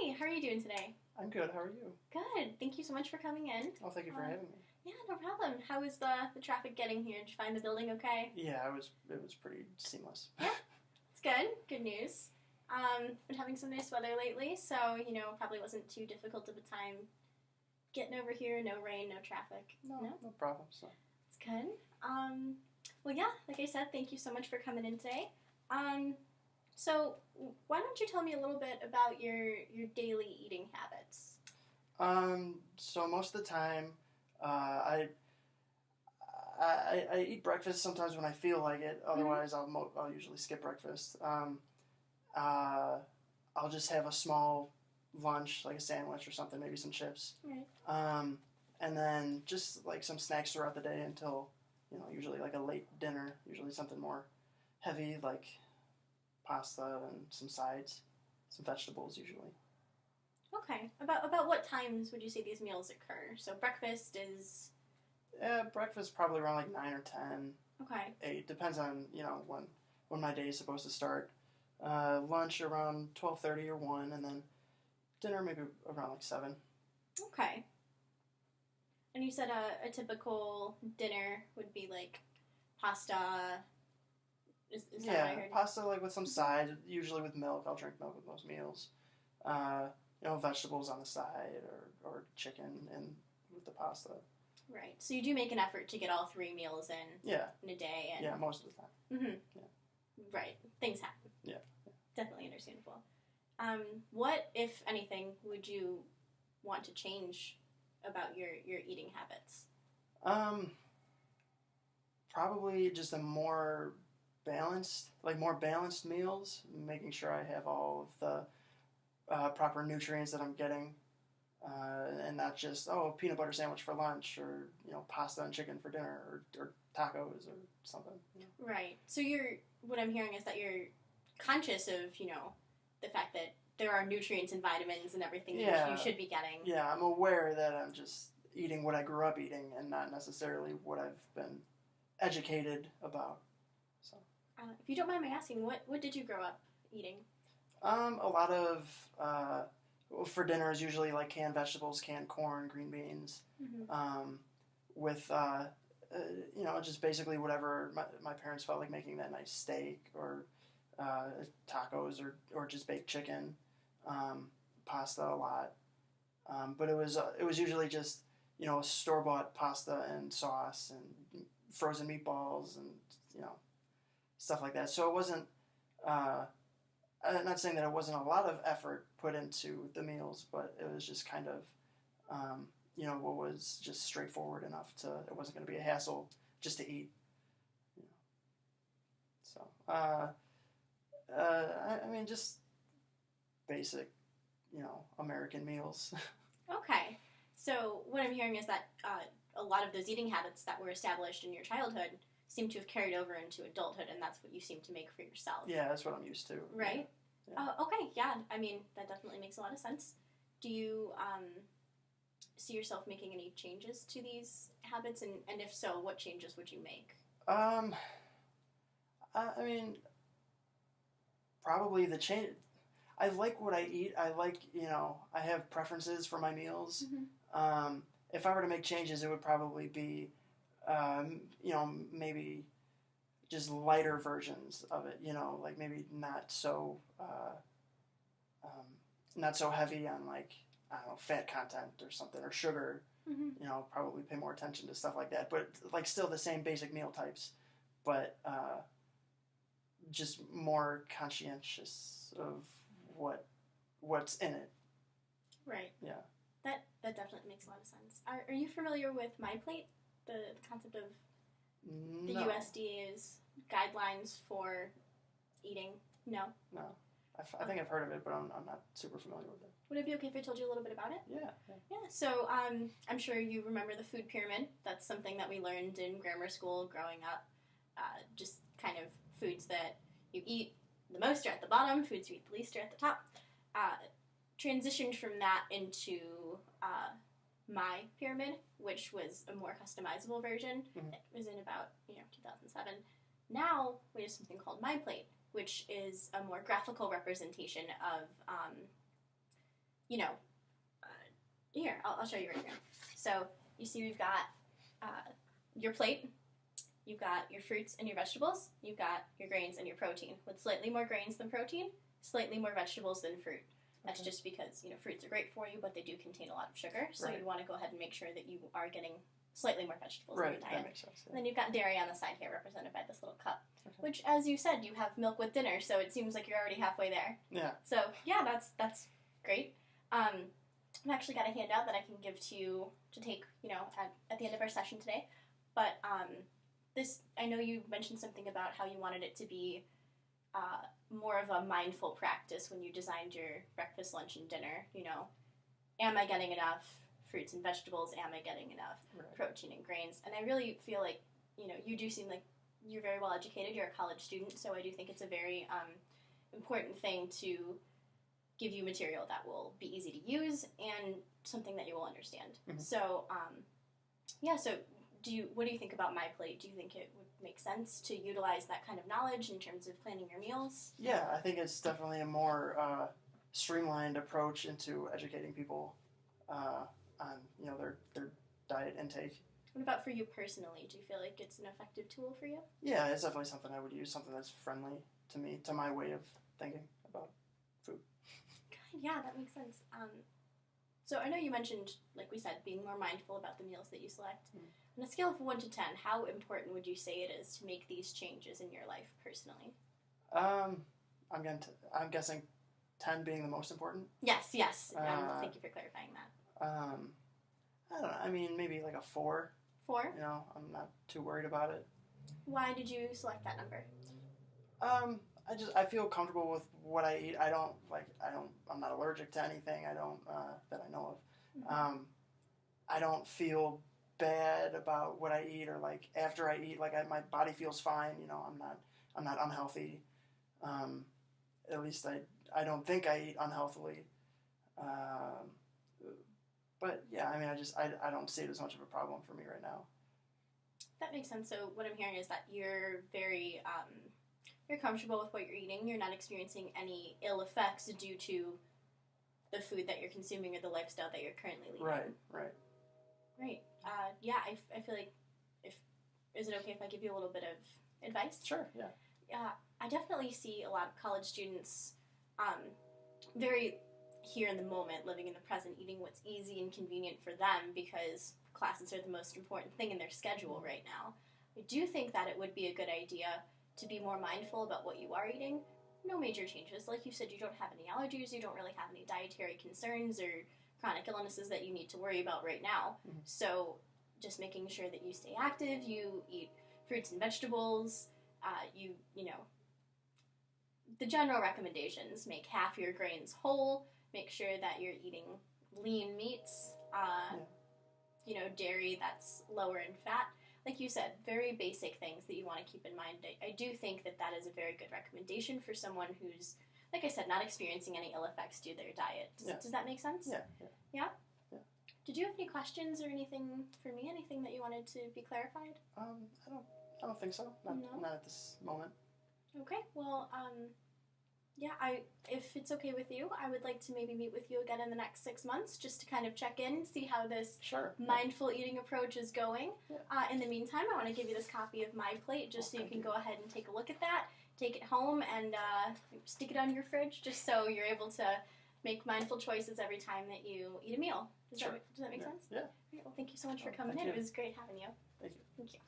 Hi, how are you doing today? I'm good. How are you? Good. Thank you so much for coming in. Oh, thank you for having me. Yeah, no problem. How was the traffic getting here? Did you find the building okay? Yeah, it was pretty seamless. Yeah, it's good. Good news. Been having some nice weather lately, so probably wasn't too difficult of a time getting over here. No rain, no traffic. No problem. So, It's good. Well, yeah, like I said, thank you so much for coming in today. Um, so why don't you tell me a little bit about your daily eating habits? so most of the time, I, I eat breakfast sometimes when I feel like it. Otherwise, I'll usually skip breakfast. Uh, I'll just have a small lunch, like a sandwich or something, maybe some chips. Right. And then just like some snacks throughout the day until, usually like a late dinner, usually something more heavy like pasta and some sides, some vegetables usually. Okay. About what times would you say these meals occur? So breakfast is Yeah, breakfast probably around like 9 or 10, okay. 8. Depends on when my day is supposed to start. Lunch around 12:30 or 1, and then dinner maybe around like 7. Okay. And you said a typical dinner would be like pasta. Is that what I heard? Pasta like with some side, usually with milk. I'll drink milk with most meals. Uh, Vegetables on the side or chicken and with the pasta. Right. So you do make an effort to get all three meals Yeah. in a day. Yeah, most of the time. Mm-hmm. Yeah. Right. Things happen. Yeah. Definitely understandable. What, if anything, would you want to change about your eating habits? Probably just a more balanced meals, making sure I have all of the proper nutrients that I'm getting, and not just peanut butter sandwich for lunch or pasta and chicken for dinner or tacos or something. Right. So what I'm hearing is that you're conscious of the fact that there are nutrients and vitamins and everything that you should be getting. Yeah, I'm aware that I'm just eating what I grew up eating and not necessarily what I've been educated about. So, if you don't mind my asking, what did you grow up eating? A lot of for dinner is usually like canned vegetables, canned corn, green beans, with just basically whatever my parents felt like making, that nice steak or tacos or just baked chicken, pasta a lot. But it was usually just store bought pasta and sauce and frozen meatballs and stuff like that. So it wasn't. I'm not saying that it wasn't a lot of effort put into the meals, but it was just kind of what was just straightforward enough it wasn't going to be a hassle just to eat. So I mean, just basic American meals. Okay. So what I'm hearing is that a lot of those eating habits that were established in your childhood seem to have carried over into adulthood, and that's what you seem to make for yourself. Yeah, that's what I'm used to. Right? Yeah. Okay, yeah. I mean, that definitely makes a lot of sense. Do you see yourself making any changes to these habits? And if so, what changes would you make? I mean, probably the change. I like what I eat. I like, I have preferences for my meals. Mm-hmm. If I were to make changes, it would probably be, maybe just lighter versions of it. Like maybe not so heavy on like fat content or something or sugar. Mm-hmm. Probably pay more attention to stuff like that. But like still the same basic meal types, but just more conscientious of what's in it. Right. Yeah. That definitely makes a lot of sense. Are you familiar with MyPlate? The concept of the No. USDA's guidelines for eating? No? No. I think I've heard of it, but I'm not super familiar with it. Would it be okay if I told you a little bit about it? Yeah. Yeah, so I'm sure you remember the food pyramid. That's something that we learned in grammar school growing up. Just kind of foods that you eat the most are at the bottom, foods you eat the least are at the top. Transitioned from that into My Pyramid, which was a more customizable version. Mm-hmm. It was in about 2007. Now we have something called MyPlate, which is a more graphical representation of you know, here, I'll show you right here. So you see we've got your plate, you've got your fruits and your vegetables, you've got your grains and your protein, with slightly more grains than protein, slightly more vegetables than fruit. That's just because, fruits are great for you, but they do contain a lot of sugar, so you want to go ahead and make sure that you are getting slightly more vegetables in your diet. That makes sense. Yeah. And then you've got dairy on the side here, represented by this little cup, which, as you said, you have milk with dinner, so it seems like you're already halfway there. Yeah. So, yeah, that's great. I've actually got a handout that I can give to you to take, at the end of our session today. But I know you mentioned something about how you wanted it to be more of a mindful practice when you designed your breakfast, lunch, and dinner. Am I getting enough fruits and vegetables? Am I getting enough protein and grains? And I really feel like, you do seem like you're very well educated. You're a college student, so I do think it's a very important thing to give you material that will be easy to use and something that you will understand. Mm-hmm. So, so what do you think about My Plate? Do you think it would make sense to utilize that kind of knowledge in terms of planning your meals? Yeah, I think it's definitely a more streamlined approach into educating people on their diet intake. What about for you personally? Do you feel like it's an effective tool for you? Yeah, it's definitely something I would use, something that's friendly to me, to my way of thinking about food. Yeah, that makes sense. So I know you mentioned, like we said, being more mindful about the meals that you select. Mm. On a scale of 1 to 10, how important would you say it is to make these changes in your life personally? I'm guessing 10 being the most important. Yes. Thank you for clarifying that. I don't know. I mean, maybe like a 4. 4? I'm not too worried about it. Why did you select that number? I feel comfortable with what I eat. I'm not allergic to anything. That I know of. Mm-hmm. I don't feel bad about what I eat, or like after I eat, my body feels fine. I'm not unhealthy. At least I don't think I eat unhealthily. But yeah, I mean, I don't see it as much of a problem for me right now. That makes sense. So what I'm hearing is that you're very you're comfortable with what you're eating. You're not experiencing any ill effects due to the food that you're consuming or the lifestyle that you're currently leading. Right. Yeah, I feel like is it okay if I give you a little bit of advice? Sure, yeah. I definitely see a lot of college students very here in the moment, living in the present, eating what's easy and convenient for them because classes are the most important thing in their schedule right now. I do think that it would be a good idea to be more mindful about what you are eating. No major changes. Like you said, you don't have any allergies, you don't really have any dietary concerns or chronic illnesses that you need to worry about right now. Mm-hmm. So just making sure that you stay active, you eat fruits and vegetables, the general recommendations: make half your grains whole, make sure that you're eating lean meats, dairy that's lower in fat. Like you said, very basic things that you want to keep in mind. I do think that is a very good recommendation for someone who's, like I said, not experiencing any ill effects due to their diet. Does that make sense? Yeah? Did you have any questions or anything for me? Anything that you wanted to be clarified? I don't think so. Not at this moment. Okay, well, if it's okay with you, I would like to maybe meet with you again in the next 6 months just to kind of check in, see how this mindful eating approach is going. Yeah. In the meantime, I want to give you this copy of My Plate just so you can go ahead and take a look at that, take it home, and stick it on your fridge just so you're able to make mindful choices every time that you eat a meal. Does that make sense? Yeah. Well, thank you so much for coming in. It was great having you. Thank you. Thank you.